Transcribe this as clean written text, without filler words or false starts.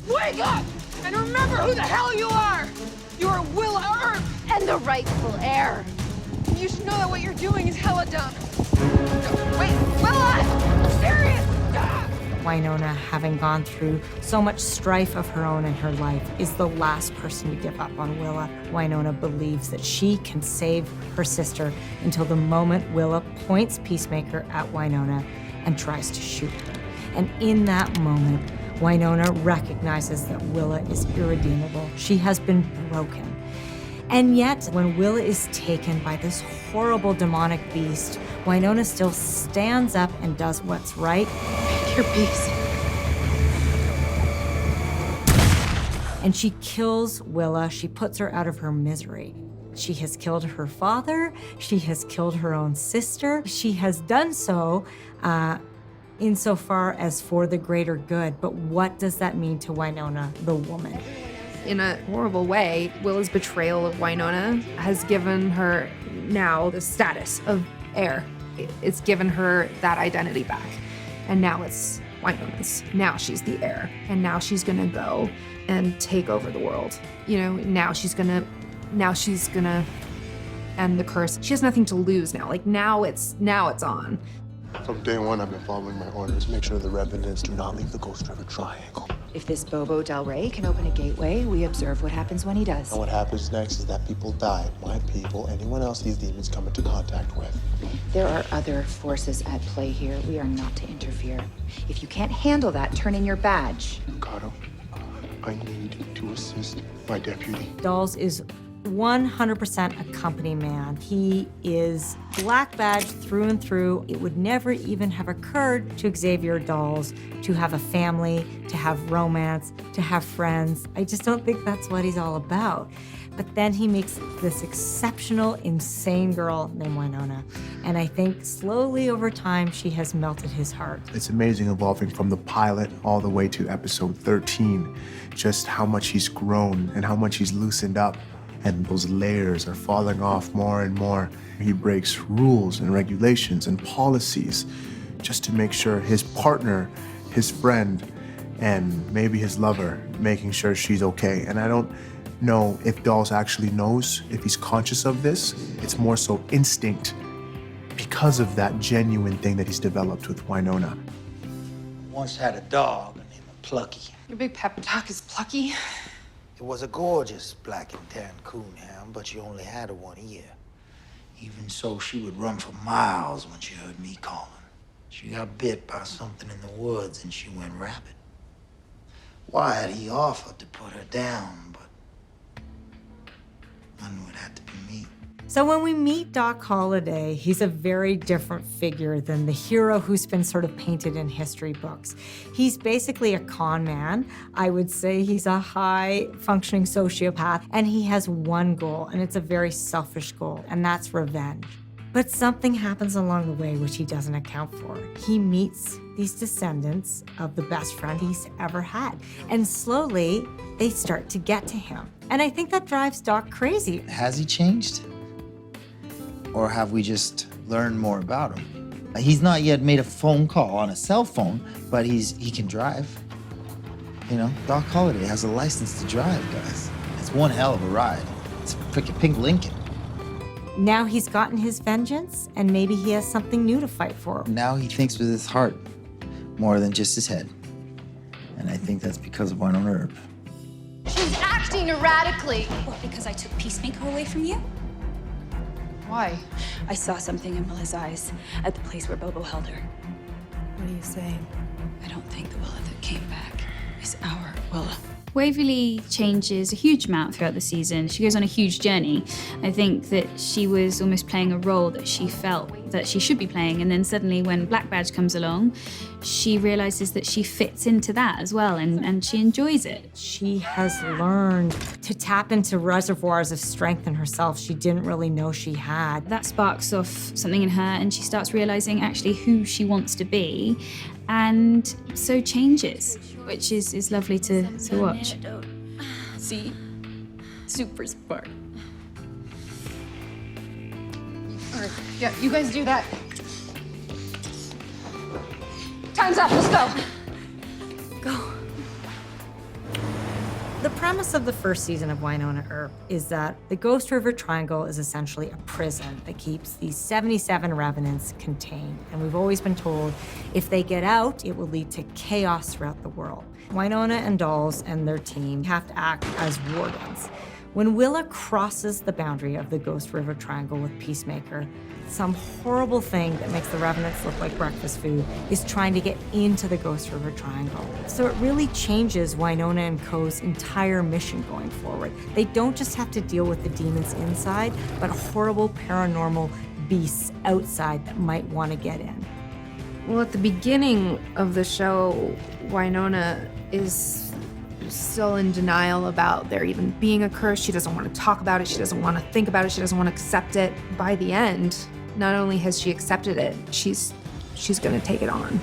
Wake up and remember who the hell you are! You are Wynonna Earp and the rightful heir. You should know that what you're doing is hella dumb. Wait, Willa! I'm serious! Ah! Wynonna, having gone through so much strife of her own in her life, is the last person to give up on Willa. Wynonna believes that she can save her sister until the moment Willa points Peacemaker at Wynonna and tries to shoot her. And in that moment, Wynonna recognizes that Willa is irredeemable. She has been broken. And yet, when Willa is taken by this horrible demonic beast, Wynonna still stands up and does what's right. Pick your peace. And she kills Willa. She puts her out of her misery. She has killed her father. She has killed her own sister. She has done so insofar as for the greater good. But what does that mean to Wynonna, the woman? In a horrible way, Willa's betrayal of Wynonna has given her now the status of heir. It's given her that identity back. And now it's Wynonna's. Now she's the heir. And now she's gonna go and take over the world. You know, now she's gonna end the curse. She has nothing to lose now. Like now it's on. From day one, I've been following my orders. Make sure the revenants do not leave the Ghost River Triangle. If this Bobo Del Rey can open a gateway, we observe what happens when he does. And what happens next is that people die. My people, anyone else these demons come into contact with. There are other forces at play here. We are not to interfere. If you can't handle that, turn in your badge. Ricardo, I need to assist my deputy. Dawes is 100% a company man. He is black badge through and through. It would never even have occurred to Xavier Dawes to have a family, to have romance, to have friends. I just don't think that's what he's all about. But then he meets this exceptional, insane girl named Wynonna. And I think slowly over time, she has melted his heart. It's amazing evolving from the pilot all the way to episode 13, just how much he's grown and how much he's loosened up. And those layers are falling off more and more. He breaks rules and regulations and policies just to make sure his partner, his friend, and maybe his lover, making sure she's okay. And I don't know if Dawes actually knows, if he's conscious of this. It's more so instinct because of that genuine thing that he's developed with Wynonna. Once had a dog named Plucky. Your big pep talk is plucky. It was a gorgeous black and tan coonhound, but she only had her one ear. Even so, she would run for miles when she heard me calling. She got bit by something in the woods and she went rabid. Wyatt, he offered to put her down, but I knew it had to be me. So when we meet Doc Holliday, he's a very different figure than the hero who's been sort of painted in history books. He's basically a con man. I would say he's a high-functioning sociopath, and he has one goal, and it's a very selfish goal, and that's revenge. But something happens along the way which he doesn't account for. He meets these descendants of the best friend he's ever had, and slowly they start to get to him. And I think that drives Doc crazy. Has he changed? Or have we just learned more about him? He's not yet made a phone call on a cell phone, but he can drive. You know, Doc Holliday has a license to drive, guys. It's one hell of a ride. It's a freaking pink Lincoln. Now he's gotten his vengeance, and maybe he has something new to fight for. Now he thinks with his heart more than just his head. And I think that's because of Wynonna Earp. She's acting erratically. What, because I took Peacemaker away from you? Why? I saw something in Willa's eyes at the place where Bobo held her. What are you saying? I don't think the Willa that came back is our Willa. Waverly changes a huge amount throughout the season. She goes on a huge journey. I think that she was almost playing a role that she felt that she should be playing, and then suddenly when Black Badge comes along, she realizes that she fits into that as well, and she enjoys it. She has learned to tap into reservoirs of strength in herself she didn't really know she had. That sparks off something in her, and she starts realizing actually who she wants to be, and so changes, which is lovely to watch. See? Super smart. All right, yeah, you guys do that. Time's up, let's go. Go. premise of the first season of Wynonna Earp is that the Ghost River Triangle is essentially a prison that keeps these 77 revenants contained. And we've always been told if they get out, it will lead to chaos throughout the world. Wynonna and Dolls and their team have to act as wardens. When Willa crosses the boundary of the Ghost River Triangle with Peacemaker, some horrible thing that makes the Revenants look like breakfast food is trying to get into the Ghost River Triangle. So it really changes Wynonna and Co.'s entire mission going forward. They don't just have to deal with the demons inside, but horrible paranormal beasts outside that might want to get in. Well, at the beginning of the show, Wynonna is still in denial about there even being a curse. She doesn't want to talk about it. She doesn't want to think about it. She doesn't want to accept it. By the end, not only has she accepted it, she's going to take it on.